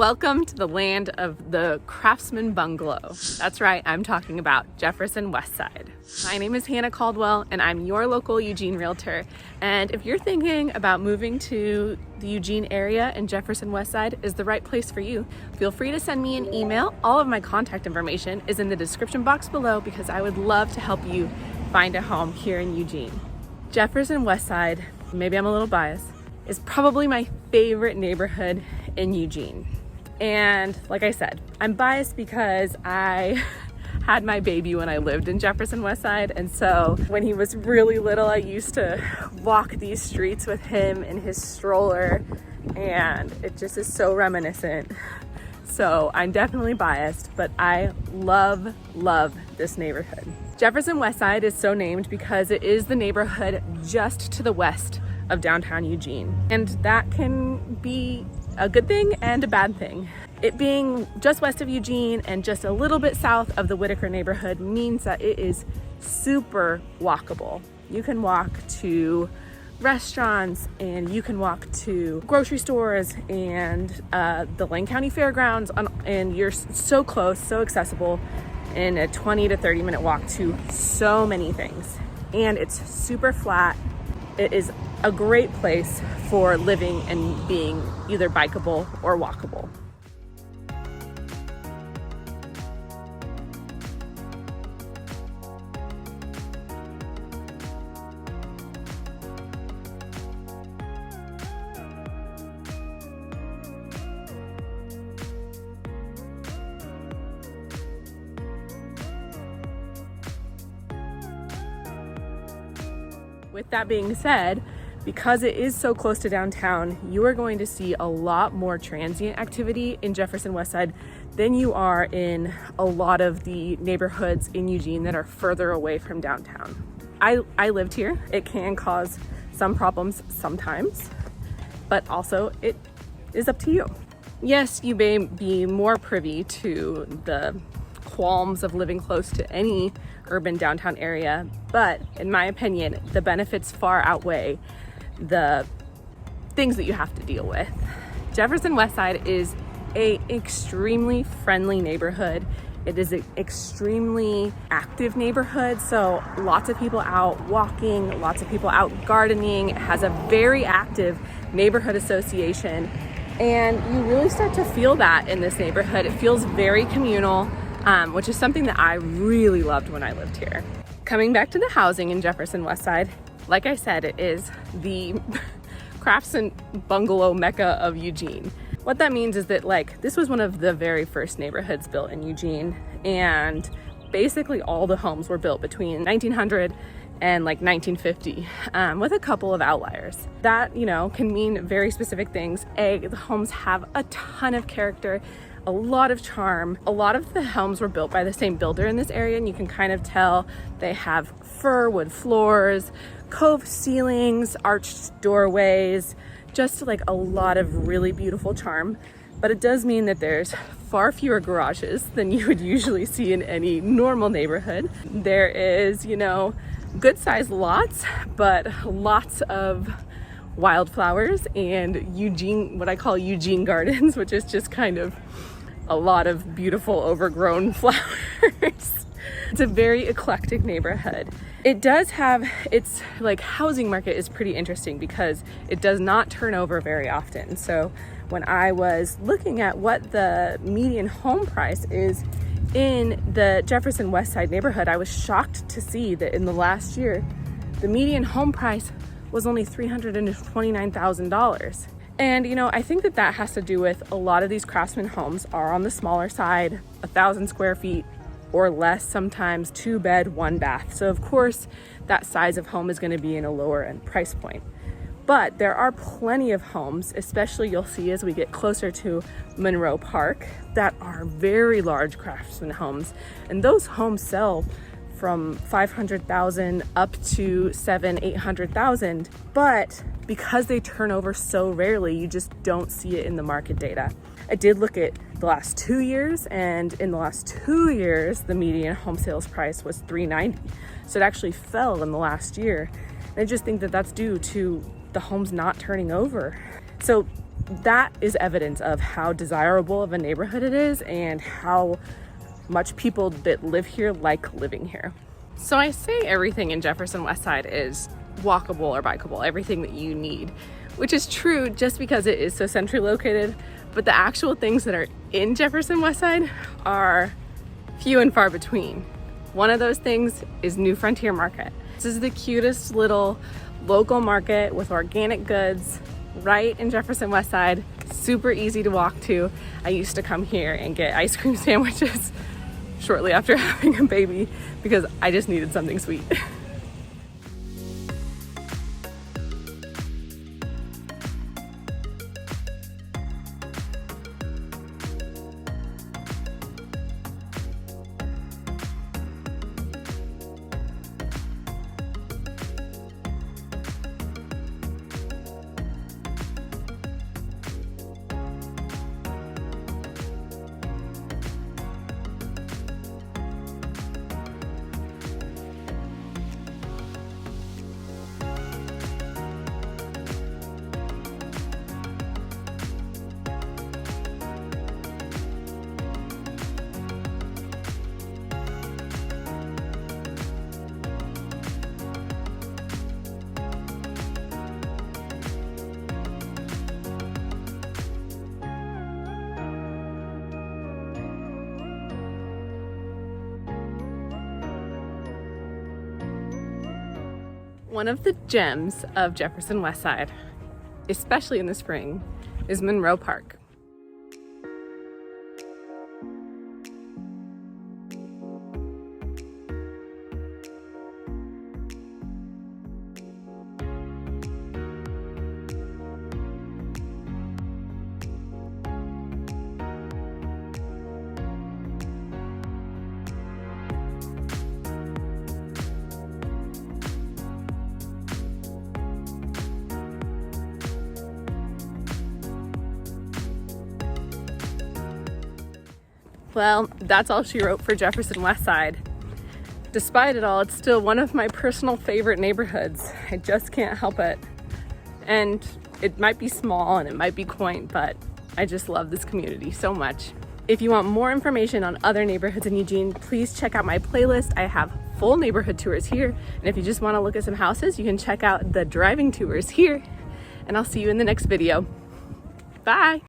Welcome to the land of the craftsman bungalow. That's right, I'm talking about Jefferson Westside. My name is Hannah Caldwell and I'm your local Eugene realtor. And if you're thinking about moving to the Eugene area and Jefferson Westside is the right place for you, feel free to send me an email. All of my contact information is in the description box below because I would love to help you find a home here in Eugene. Jefferson Westside, maybe I'm a little biased, is probably my favorite neighborhood in Eugene. And like I said, I'm biased because I had my baby when I lived in Jefferson Westside. And so when he was really little, I used to walk these streets with him in his stroller, and it just is so reminiscent. So I'm definitely biased, but I love this neighborhood. Jefferson Westside is so named because it is the neighborhood just to the west of downtown Eugene. And that can be a good thing and a bad thing. It being just west of Eugene and just a little bit south of the Whitaker neighborhood means that it is super walkable. You can walk to restaurants and you can walk to grocery stores and the Lane County Fairgrounds, and you're so close, so accessible in a 20 to 30 minute walk to so many things. And it's super flat. It is a great place for living and being either bikeable or walkable. With that being said, because it is so close to downtown, you are going to see a lot more transient activity in Jefferson Westside than you are in a lot of the neighborhoods in Eugene that are further away from downtown. I lived here. It can cause some problems sometimes, but also it is up to you. Yes, you may be more privy to the qualms of living close to any urban downtown area, but in my opinion, the benefits far outweigh the things that you have to deal with. Jefferson Westside is an extremely friendly neighborhood. It is an extremely active neighborhood, so lots of people out walking, lots of people out gardening. It has a very active neighborhood association, and you really start to feel that in this neighborhood. It feels very communal, which is something that I really loved when I lived here. Coming back to the housing in Jefferson Westside, like I said, it is the craftsman bungalow mecca of Eugene. What that means is that this was one of the very first neighborhoods built in Eugene, and basically all the homes were built between 1900 and 1950, with a couple of outliers. That, can mean very specific things. The homes have a ton of character, a lot of charm. A lot of the homes were built by the same builder in this area, and you can kind of tell they have fir wood floors, cove ceilings, arched doorways, just a lot of really beautiful charm. But it does mean that there's far fewer garages than you would usually see in any normal neighborhood. There is, good sized lots, but lots of wildflowers and Eugene, what I call Eugene gardens, which is just kind of a lot of beautiful overgrown flowers. It's a very eclectic neighborhood. It does have its housing market is pretty interesting because it does not turn over very often. So when I was looking at what the median home price is in the Jefferson Westside neighborhood, I was shocked to see that in the last year, the median home price was only $329,000. And I think that has to do with a lot of these craftsman homes are on the smaller side, 1,000 square feet or less, sometimes 2-bed, 1-bath. So of course that size of home is going to be in a lower end price point. But there are plenty of homes, especially you'll see as we get closer to Monroe Park, that are very large craftsman homes. And those homes sell from $500,000 up to $700,000-800,000. But because they turn over so rarely, you just don't see it in the market data. I did look at the last 2 years, and in the last 2 years, the median home sales price was $390,000. So it actually fell in the last year. And I just think that that's due to the homes not turning over. So that is evidence of how desirable of a neighborhood it is and how much people that live here like living here. So I say everything in Jefferson Westside is walkable or bikeable, everything that you need, which is true just because it is so centrally located, but the actual things that are in Jefferson Westside are few and far between. One of those things is New Frontier Market. This is the cutest little local market with organic goods right in Jefferson Westside, super easy to walk to. I used to come here and get ice cream sandwiches shortly after having a baby because I just needed something sweet. One of the gems of Jefferson Westside, especially in the spring, is Monroe Park. Well, that's all she wrote for Jefferson Westside. Despite it all, it's still one of my personal favorite neighborhoods. I just can't help it. And it might be small and it might be quaint, but I just love this community so much. If you want more information on other neighborhoods in Eugene, please check out my playlist. I have full neighborhood tours here. And if you just want to look at some houses, you can check out the driving tours here. And I'll see you in the next video. Bye.